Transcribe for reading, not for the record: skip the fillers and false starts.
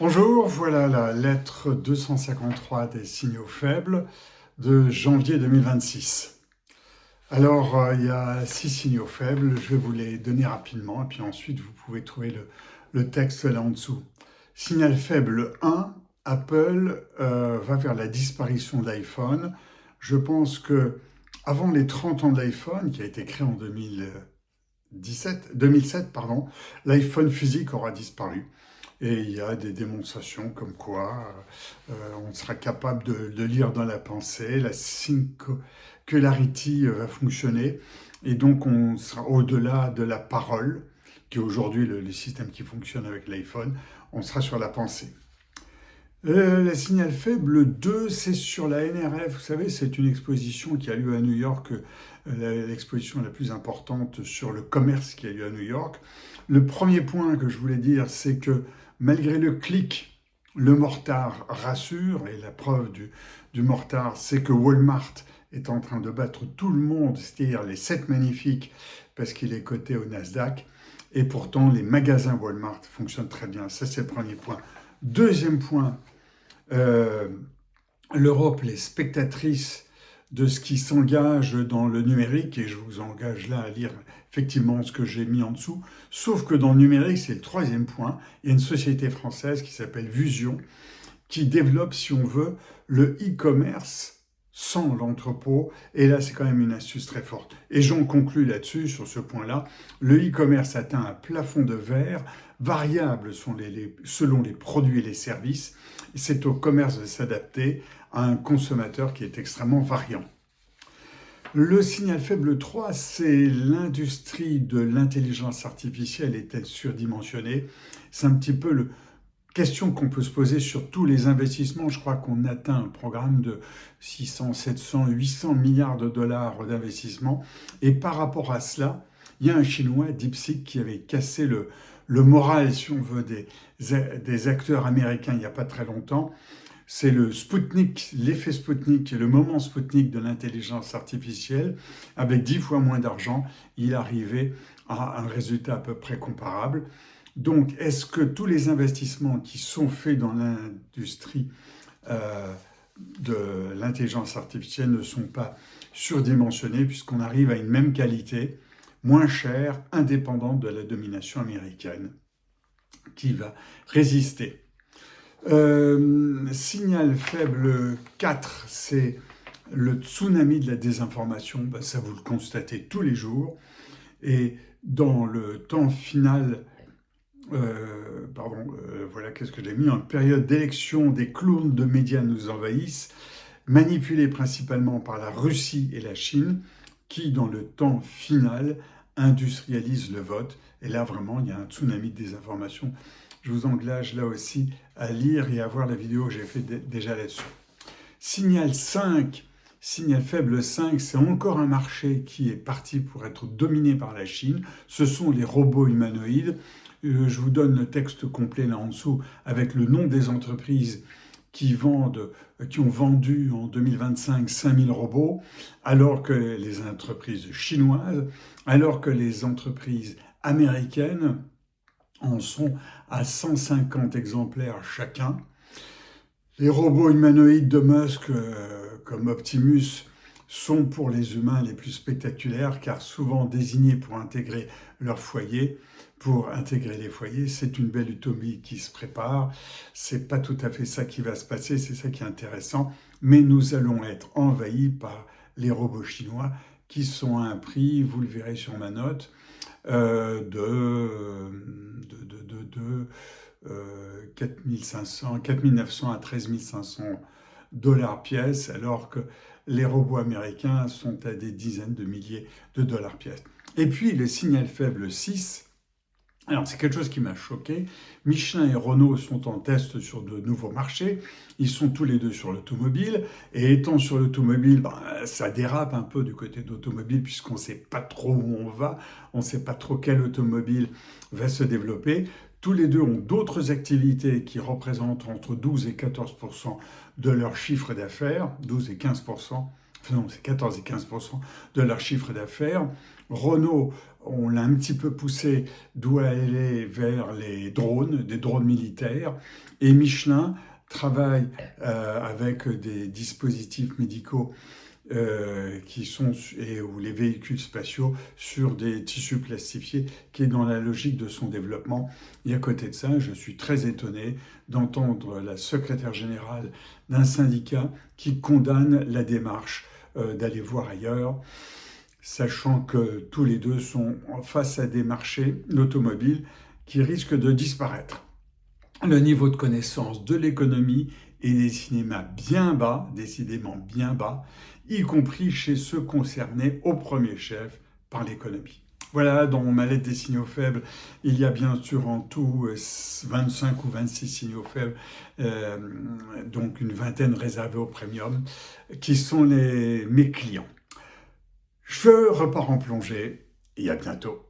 Bonjour, voilà la lettre 253 des signaux faibles de janvier 2026. Alors, il y a 6 signaux faibles, je vais vous les donner rapidement, et puis ensuite vous pouvez trouver le texte là en dessous. Signal faible 1, Apple va vers la disparition de l'iPhone. Je pense que avant les 30 ans de l'iPhone, qui a été créé en 2007, pardon, l'iPhone physique aura disparu. Et il y a des démonstrations comme quoi on sera capable de lire dans la pensée, la singularity va fonctionner, et donc on sera au-delà de la parole, qui est aujourd'hui le système qui fonctionne avec l'iPhone, on sera sur la pensée. Le signal faible 2, c'est sur la NRF. Vous savez, c'est une exposition qui a lieu à New York, l'exposition la plus importante sur le commerce qui a lieu à New York. Le premier point que je voulais dire, c'est que malgré le clic, le Mortard rassure, et la preuve du Mortard, c'est que Walmart est en train de battre tout le monde, c'est-à-dire les 7 magnifiques, parce qu'il est coté au Nasdaq, et pourtant les magasins Walmart fonctionnent très bien. Ça, c'est le premier point. Deuxième point, l'Europe, les spectatrices de ce qui s'engage dans le numérique, et je vous engage là à lire effectivement ce que j'ai mis en dessous, sauf que dans le numérique, c'est le troisième point, il y a une société française qui s'appelle Vusion, qui développe, si on veut, le e-commerce sans l'entrepôt, et là c'est quand même une astuce très forte. Et j'en conclus là-dessus, sur ce point-là, le e-commerce atteint un plafond de verre, variable selon les produits et les services, c'est au commerce de s'adapter à un consommateur qui est extrêmement variant. Le signal faible 3, c'est l'industrie de l'intelligence artificielle est-elle surdimensionnée? C'est un petit peu la question qu'on peut se poser sur tous les investissements. Je crois qu'on atteint un programme de 600, 700, 800 milliards de dollars d'investissement. Et par rapport à cela, il y a un Chinois, DeepSeek, qui avait cassé le moral, si on veut, des acteurs américains il n'y a pas très longtemps. C'est le Spoutnik, l'effet Spoutnik, le moment Spoutnik de l'intelligence artificielle. Avec 10 fois moins d'argent, il arrivait à un résultat à peu près comparable. Donc, est-ce que tous les investissements qui sont faits dans l'industrie de l'intelligence artificielle ne sont pas surdimensionnés, puisqu'on arrive à une même qualité, moins chère, indépendante de la domination américaine, qui va résister? Signal faible 4, c'est le tsunami de la désinformation. Ben, ça, vous le constatez tous les jours. Et dans le temps final, voilà, qu'est-ce que j'ai mis? En période d'élection, des clones de médias nous envahissent, manipulés principalement par la Russie et la Chine, qui, dans le temps final, industrialisent le vote. Et là, vraiment, il y a un tsunami de désinformation. Je vous engage là aussi à lire et à voir la vidéo que j'ai faite déjà là-dessus. Signal 5, signal faible 5, c'est encore un marché qui est parti pour être dominé par la Chine. Ce sont les robots humanoïdes. Je vous donne le texte complet là en dessous avec le nom des entreprises qui ont vendu en 2025 5000 robots, alors que les entreprises chinoises, alors que les entreprises américaines en sont à 150 exemplaires chacun. Les robots humanoïdes de Musk, comme Optimus, sont pour les humains les plus spectaculaires, car souvent désignés pour intégrer leur foyer. Pour intégrer les foyers, c'est une belle utopie qui se prépare. C'est pas tout à fait ça qui va se passer, c'est ça qui est intéressant. Mais nous allons être envahis par les robots chinois qui sont à un prix, vous le verrez sur ma note, de 4 900 à 13 500 dollars pièce, alors que les robots américains sont à des dizaines de milliers de dollars pièce. Et puis le signal faible 6, alors c'est quelque chose qui m'a choqué. Michelin et Renault sont en test sur de nouveaux marchés. Ils sont tous les deux sur l'automobile. Et étant sur l'automobile, ça dérape un peu du côté d'automobile puisqu'on ne sait pas trop où on va. On ne sait pas trop quelle automobile va se développer. Tous les deux ont d'autres activités qui représentent entre 12 et 14% de leur chiffre d'affaires. 12 et 15%. Non, c'est 14 et 15% de leur chiffre d'affaires. Renault on l'a un petit peu poussé d'où aller vers les drones, des drones militaires. Et Michelin travaille avec des dispositifs médicaux ou les véhicules spatiaux sur des tissus plastifiés, qui est dans la logique de son développement. Et à côté de ça, je suis très étonné d'entendre la secrétaire générale d'un syndicat qui condamne la démarche d'aller voir ailleurs, sachant que tous les deux sont face à des marchés, l'automobile, qui risquent de disparaître. Le niveau de connaissance de l'économie et des cinémas bien bas, décidément bien bas, y compris chez ceux concernés au premier chef par l'économie. Voilà, dans ma lettre des signaux faibles, il y a bien sûr en tout 25 ou 26 signaux faibles, donc une vingtaine réservés au premium, qui sont mes clients. Je repars en plongée et à bientôt.